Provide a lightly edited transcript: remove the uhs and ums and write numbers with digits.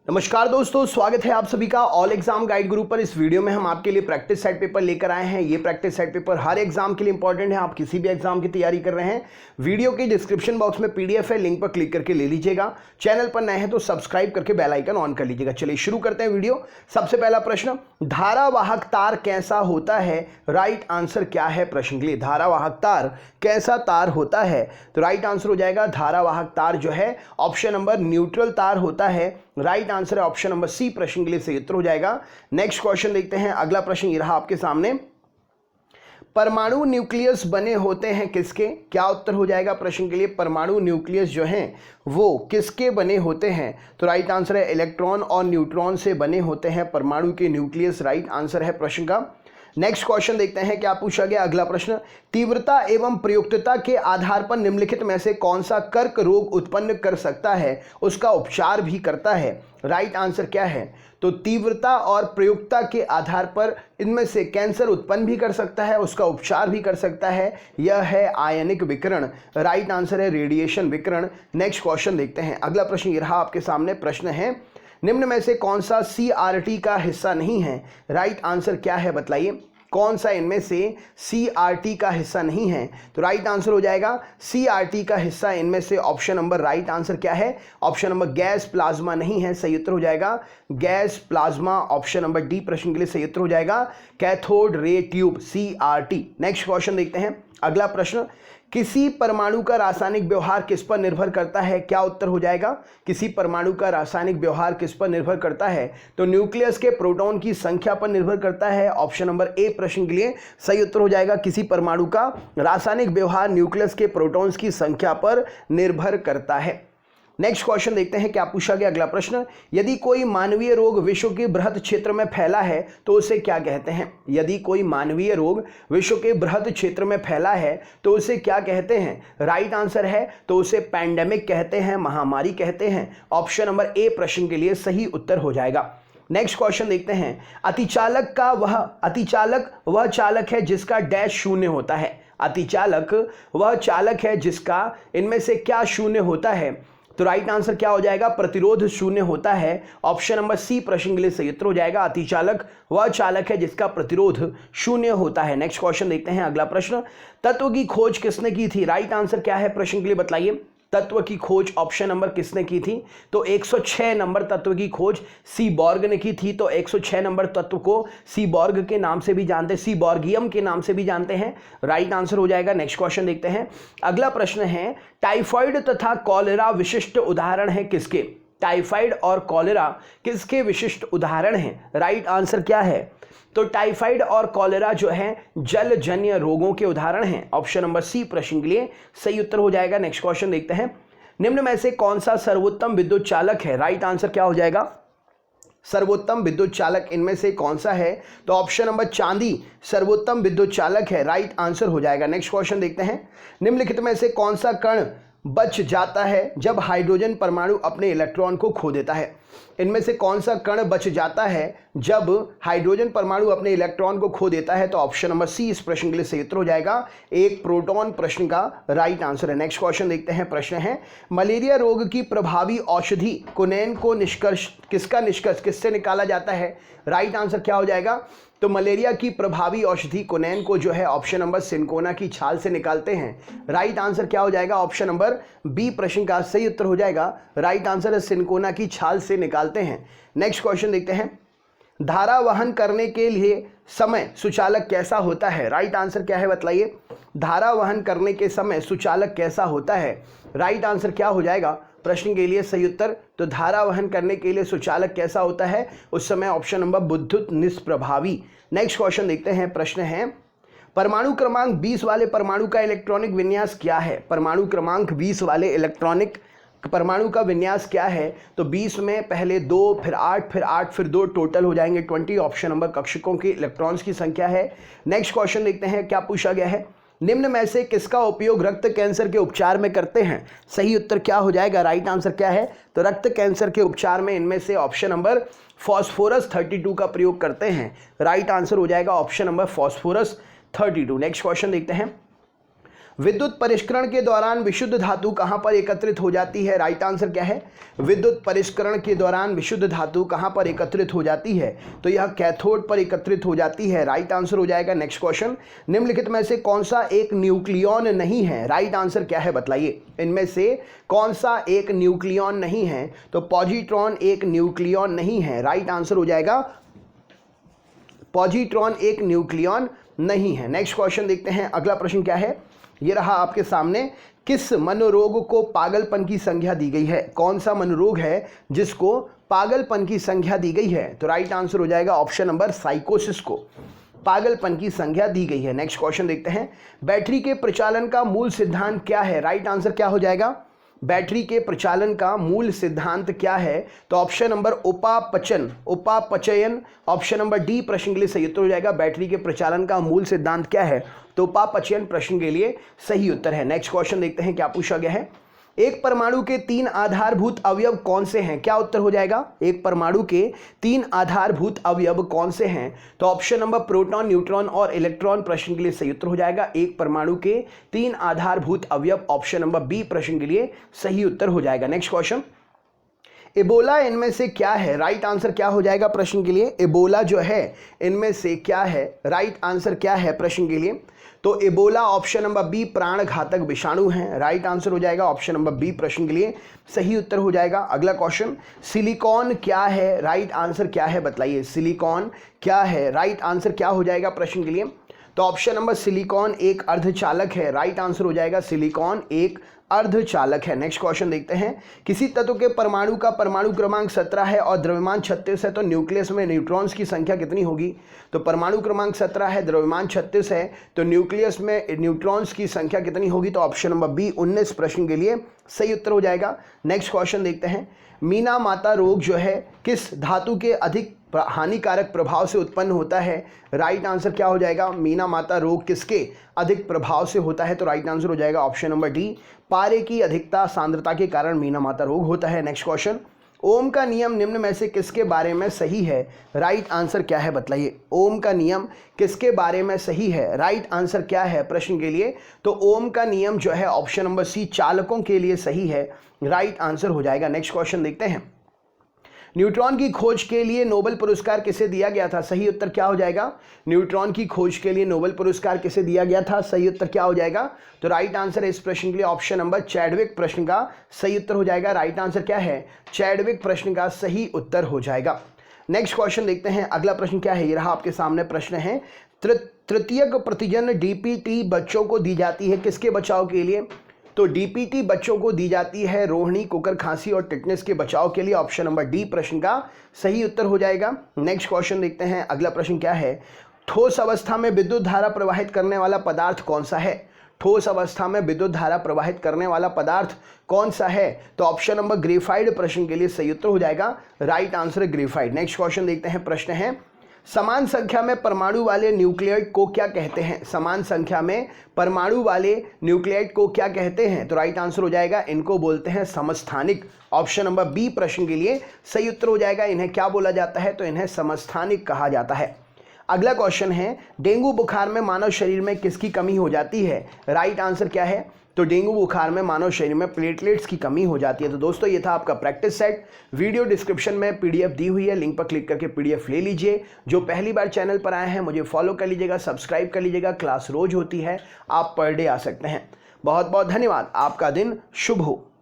नमस्कार दोस्तों, स्वागत है आप सभी का ऑल एग्जाम गाइड ग्रुप पर। इस वीडियो में हम आपके लिए प्रैक्टिस सेट पेपर लेकर आए हैं। ये प्रैक्टिस सेट पेपर हर एग्जाम के लिए इंपॉर्टेंट है। आप किसी भी एग्जाम की तैयारी कर रहे हैं, वीडियो के डिस्क्रिप्शन बॉक्स में पीडीएफ है, लिंक पर क्लिक करके ले लीजिएगा। चैनल पर नए हैं तो सब्सक्राइब करके बेल आइकन ऑन कर लीजिएगा। चलिए शुरू करते हैं वीडियो। सबसे पहला प्रश्न, धारावाहक तार कैसा होता है? राइट आंसर क्या है प्रश्न के लिए? धारावाहक तार कैसा तार होता है? तो राइट आंसर हो जाएगा धारावाहक तार जो है ऑप्शन नंबर न्यूट्रल तार होता है। राइट आंसर है ऑप्शन नंबर सी, प्रश्न के लिए सही उत्तर हो जाएगा। नेक्स्ट क्वेश्चन देखते हैं। अगला प्रश्न ये रहा आपके सामने, परमाणु न्यूक्लियस बने होते हैं किसके? क्या उत्तर हो जाएगा प्रश्न के लिए? परमाणु न्यूक्लियस जो हैं वो किसके बने होते हैं? तो राइट आंसर है इलेक्ट्रॉन और न्यूट्रॉन से बने होते हैं परमाणु के न्यूक्लियस। राइट आंसर है प्रश्न का। नेक्स्ट क्वेश्चन देखते हैं क्या पूछा गया। अगला प्रश्न, तीव्रता एवं प्रयुक्तता के आधार पर निम्नलिखित में से कौन सा कर्क रोग उत्पन्न कर सकता है, उसका उपचार भी करता है? राइट आंसर क्या है? तो तीव्रता और प्रयुक्तता के आधार पर इनमें से कैंसर उत्पन्न भी कर सकता है, उसका उपचार भी कर सकता है। यह है आयनिक विकिरण। राइट आंसर है रेडिएशन विकिरण। नेक्स्ट क्वेश्चन देखते हैं। अगला प्रश्न ये रहा आपके सामने। प्रश्न है, निम्न में से कौन सा सीआरटी का हिस्सा नहीं है? राइट आंसर क्या है बताइए? कौन सा इनमें से सीआरटी का हिस्सा नहीं है? तो राइट आंसर हो जाएगा सीआरटी का हिस्सा इनमें से ऑप्शन नंबर, राइट आंसर क्या है? ऑप्शन नंबर गैस प्लाज्मा नहीं है। सही उत्तर हो जाएगा gas plasma, option number D प्रश्न के लिए सही उत्तर हो जाएगा cathode ray tube, CRT. Next question देखते हैं। अगला प्रश्न, किसी परमाणु का रासायनिक व्यवहार किस पर निर्भर करता है? क्या उत्तर हो जाएगा? किसी परमाणु का रासायनिक व्यवहार किस पर निर्भर करता है? तो न्यूक्लियस के प्रोटॉन की संख्या पर निर्भर करता है। ऑप्शन नंबर ए प्रश्न के लिए सही उत्तर हो जाएगा। किसी परमाणु का रासायनिक व्यवहार न्यूक्लियस के प्रोटॉन्स की संख्या पर निर्भर करता है। नेक्स्ट क्वेश्चन देखते हैं क्या पूछा गया। अगला प्रश्न, यदि कोई मानवीय रोग विश्व के बृहद क्षेत्र में फैला है तो उसे क्या कहते हैं? यदि कोई मानवीय रोग विश्व के बृहद क्षेत्र में फैला है तो उसे क्या कहते हैं? राइट आंसर है तो उसे पैंडेमिक कहते हैं, महामारी कहते हैं। ऑप्शन नंबर ए प्रश्न के लिए सही उत्तर हो जाएगा। नेक्स्ट क्वेश्चन देखते हैं। अतिचालक वह चालक है जिसका डैश शून्य होता है। अतिचालक वह चालक है जिसका इनमें से क्या शून्य होता है? तो राइट आंसर क्या हो जाएगा? प्रतिरोध शून्य होता है। ऑप्शन नंबर सी प्रश्न के लिए सही उत्तर हो जाएगा। अतिचालक वह चालक है जिसका प्रतिरोध शून्य होता है। नेक्स्ट क्वेश्चन देखते हैं। अगला प्रश्न, तत्व की खोज किसने की थी? राइट आंसर क्या है प्रश्न के लिए बताइए? तत्व की खोज ऑप्शन नंबर किसने की थी? तो 106 नंबर तत्व की खोज सीबॉर्ग ने की थी। तो 106 नंबर तत्व को सीबॉर्ग के नाम से भी जानते हैं, सीबॉर्गियम के नाम से भी जानते हैं। राइट आंसर हो जाएगा। नेक्स्ट क्वेश्चन देखते हैं। अगला प्रश्न है, टाइफाइड तथा कॉलेरा विशिष्ट उदाहरण है किसके? टाइफाइड और कॉलेरा किसके विशिष्ट उदाहरण हैं? राइट आंसर क्या है? तो टाइफाइड और कॉलेरा जो है जलजन्य रोगों के उदाहरण हैं। ऑप्शन नंबर सी प्रश्न के लिए सही उत्तर हो जाएगा। नेक्स्ट क्वेश्चन देखते हैं। निम्न में से कौन सा सर्वोत्तम विद्युत चालक है? राइट आंसर क्या हो जाएगा? सर्वोत्तम विद्युत चालक इनमें से कौन सा है? तो ऑप्शन नंबर चांदी सर्वोत्तम विद्युत चालक है। राइट आंसर हो जाएगा। नेक्स्ट क्वेश्चन देखते हैं। निम्नलिखित में से कौन सा कण बच जाता है जब हाइड्रोजन परमाणु अपने इलेक्ट्रॉन को खो देता है? इनमें से कौन सा कण बच जाता है जब हाइड्रोजन परमाणु अपने इलेक्ट्रॉन को खो देता है? तो ऑप्शन नंबर सी इस प्रश्न के लिए सही उत्तर हो जाएगा। एक प्रोटॉन प्रश्न का राइट आंसर है। नेक्स्ट क्वेश्चन देखते हैं। प्रश्न है, मलेरिया रोग की प्रभावी औषधि कुनैन को निष्कर्ष किससे निकाला जाता है? राइट आंसर क्या हो जाएगा? तो मलेरिया की प्रभावी औषधि कुनैन को जो है ऑप्शन नंबर सिनकोना की छाल से निकालते हैं। राइट आंसर क्या हो जाएगा? ऑप्शन नंबर बी प्रश्न का सही उत्तर हो जाएगा। राइट आंसर है सिनकोना की छाल से निकालते हैं। नेक्स्ट क्वेश्चन देखते हैं। धारा वहन करने के लिए समय सुचालक कैसा होता है? राइट आंसर क्या है बताइए? धारा वहन करने के समय सुचालक कैसा होता है? राइट आंसर क्या हो जाएगा प्रश्न के लिए सही उत्तर? तो धारा वहन करने के लिए सुचालक कैसा होता है उस समय? ऑप्शन नंबर विद्युत निष्प्रभावी। नेक्स्ट क्वेश्चन देखते हैं। प्रश्न है, परमाणु क्रमांक 20 वाले परमाणु का इलेक्ट्रॉनिक विन्यास क्या है? परमाणु क्रमांक 20 वाले इलेक्ट्रॉनिक परमाणु का विन्यास क्या है? तो 20 में पहले 2 फिर 8 फिर 8 फिर 2 टोटल हो जाएंगे 20। ऑप्शन नंबर कक्षकों के इलेक्ट्रॉन्स की संख्या है। नेक्स्ट क्वेश्चन देखते हैं क्या पूछा गया है। निम्न में से किसका उपयोग रक्त कैंसर के उपचार में करते हैं? सही उत्तर क्या हो जाएगा? राइट आंसर क्या है? तो रक्त कैंसर के उपचार में इनमें से ऑप्शन नंबर फॉस्फोरस 32 का प्रयोग करते हैं। राइट आंसर हो जाएगा option number phosphorus 32। Next question देखते हैं। विद्युत परिष्करण के दौरान विशुद्ध धातु कहां पर एकत्रित हो जाती है? राइट आंसर क्या है? विद्युत परिष्करण के दौरान विशुद्ध धातु कहां पर एकत्रित हो जाती है? तो यह कैथोड पर एकत्रित हो जाती है। राइट आंसर हो जाएगा। नेक्स्ट क्वेश्चन, निम्नलिखित में से कौन सा एक न्यूक्लियॉन नहीं है? राइट आंसर क्या है बताइए। इनमें से कौन सा एक न्यूक्लियॉन नहीं है? तो पॉजिट्रॉन एक न्यूक्लियॉन नहीं है। राइट आंसर हो जाएगा पॉजिट्रॉन एक न्यूक्लियॉन नहीं है। नेक्स्ट क्वेश्चन देखते हैं। अगला प्रश्न क्या है? ये रहा आपके सामने। किस मनोरोग को पागलपन की संज्ञा दी गई है? कौन सा मनोरोग है जिसको पागलपन की संज्ञा दी गई है? तो राइट आंसर हो जाएगा ऑप्शन नंबर साइकोसिस को पागलपन की संज्ञा दी गई है। नेक्स्ट क्वेश्चन देखते हैं। बैटरी के प्रचालन का मूल सिद्धांत क्या है? राइट आंसर क्या हो जाएगा? बैटरी के प्रचालन का मूल सिद्धांत क्या है? तो ऑप्शन नंबर उपापचयन ऑप्शन नंबर डी प्रश्न के लिए सही उत्तर हो जाएगा। बैटरी के प्रचालन का मूल सिद्धांत क्या है? तो उपापचयन प्रश्न के लिए सही उत्तर है। नेक्स्ट क्वेश्चन देखते हैं क्या पूछा गया है। एक परमाणु के 3 आधारभूत अवयव कौन से हैं? क्या उत्तर हो जाएगा? एक परमाणु के 3 आधारभूत अवयव कौन से हैं? तो ऑप्शन नंबर प्रोटॉन, न्यूट्रॉन और इलेक्ट्रॉन प्रश्न के लिए सही उत्तर हो जाएगा। एक परमाणु के 3 आधारभूत अवयव ऑप्शन नंबर बी प्रश्न के लिए सही उत्तर हो जाएगा। नेक्स्ट क्वेश्चन, एबोला इनमें से क्या है? राइट आंसर क्या हो जाएगा प्रश्न के लिए? एबोला जो है इनमें से क्या है? राइट आंसर क्या है प्रश्न के लिए? तो एबोला ऑप्शन नंबर बी प्राण घातक विषाणु है। राइट आंसर हो जाएगा ऑप्शन नंबर बी प्रश्न के लिए सही उत्तर हो जाएगा। अगला क्वेश्चन, सिलिकॉन क्या है? राइट आंसर क्या है बताइए। सिलिकॉन क्या है? राइट आंसर क्या हो जाएगा प्रश्न के लिए? तो ऑप्शन नंबर सिलिकॉन एक अर्धचालक है। राइट आंसर हो जाएगा सिलिकॉन एक अर्धचालक है। नेक्स्ट क्वेश्चन देखते हैं। किसी तत्व के परमाणु का परमाणु क्रमांक 17 है और द्रव्यमान 36 है तो न्यूक्लियस में न्यूट्रॉन्स की संख्या कितनी होगी? तो परमाणु क्रमांक 17 है, द्रव्यमान 36 है, तो न्यूक्लियस में न्यूट्रॉन्स की संख्या कितनी होगी? तो ऑप्शन नंबर बी 19 प्रश्न के लिए सही उत्तर हो जाएगा। नेक्स्ट क्वेश्चन देखते हैं। मीना माता रोग जो है किस धातु के अधिक हानिकारक प्रभाव से उत्पन्न होता है? राइट आंसर क्या हो जाएगा? मीना माता रोग किसके अधिक प्रभाव से होता है? तो राइट आंसर हो जाएगा ऑप्शन नंबर डी, पारे की अधिकता सांद्रता के कारण मीना माता रोग होता है। नेक्स्ट क्वेश्चन, ओम का नियम निम्न में से किसके बारे में सही है? राइट आंसर क्या है बताइए। ओम का नियम किसके बारे में सही है? राइट आंसर क्या है प्रश्न के लिए? तो ओम का नियम जो है ऑप्शन नंबर सी चालकों के लिए सही है। राइट आंसर हो जाएगा। नेक्स्ट क्वेश्चन देखते हैं। न्यूट्रॉन की खोज के लिए नोबेल पुरस्कार किसे दिया गया था? सही उत्तर क्या हो जाएगा? न्यूट्रॉन की खोज के लिए नोबेल पुरस्कार किसे दिया गया था? सही उत्तर क्या हो जाएगा? तो राइट आंसर है इस प्रश्न के लिए ऑप्शन नंबर चैडविक प्रश्न का सही उत्तर हो जाएगा। राइट आंसर क्या है? चैडविक प्रश्न का सही उत्तर हो जाएगा। नेक्स्ट क्वेश्चन देखते हैं। अगला प्रश्न क्या है? ये रहा आपके सामने प्रश्न है। तृतीयक प्रतिजन डीपीटी बच्चों को दी जाती है किसके बचाव के लिए? तो डीपीटी बच्चों को दी जाती है रोहिणी, कुकर खांसी और टिटनेस के बचाव के लिए। ऑप्शन नंबर डी प्रश्न का सही उत्तर हो जाएगा। नेक्स्ट क्वेश्चन देखते हैं। अगला प्रश्न क्या है? ठोस अवस्था में विद्युत धारा प्रवाहित करने वाला पदार्थ कौन सा है? ठोस अवस्था में विद्युत धारा प्रवाहित करने वाला पदार्थ कौन सा है? तो ऑप्शन नंबर ग्रेफाइट प्रश्न के लिए सही उत्तर हो जाएगा। Right answer graphite. Next question देखते हैं। प्रश्न है, समान संख्या में परमाणु वाले न्यूक्लियोइड को क्या कहते हैं? समान संख्या में परमाणु वाले न्यूक्लियोइड को क्या कहते हैं? तो राइट आंसर हो जाएगा इनको बोलते हैं समस्थानिक। ऑप्शन नंबर बी प्रश्न के लिए सही उत्तर हो जाएगा। इन्हें क्या बोला जाता है? तो इन्हें समस्थानिक कहा जाता है। अगला क्वेश्चन है, डेंगू बुखार में मानव शरीर में किसकी कमी हो जाती है? राइट आंसर क्या है? तो डेंगू बुखार में मानव शरीर में प्लेटलेट्स की कमी हो जाती है। तो दोस्तों ये था आपका प्रैक्टिस सेट। वीडियो डिस्क्रिप्शन में पीडीएफ दी हुई है, लिंक पर क्लिक करके पीडीएफ ले लीजिए। जो पहली बार चैनल पर आए हैं मुझे फॉलो कर लीजिएगा, सब्सक्राइब कर लीजिएगा। क्लास रोज होती है, आप पर डे आ सकते हैं। बहुत बहुत धन्यवाद। आपका दिन शुभ हो।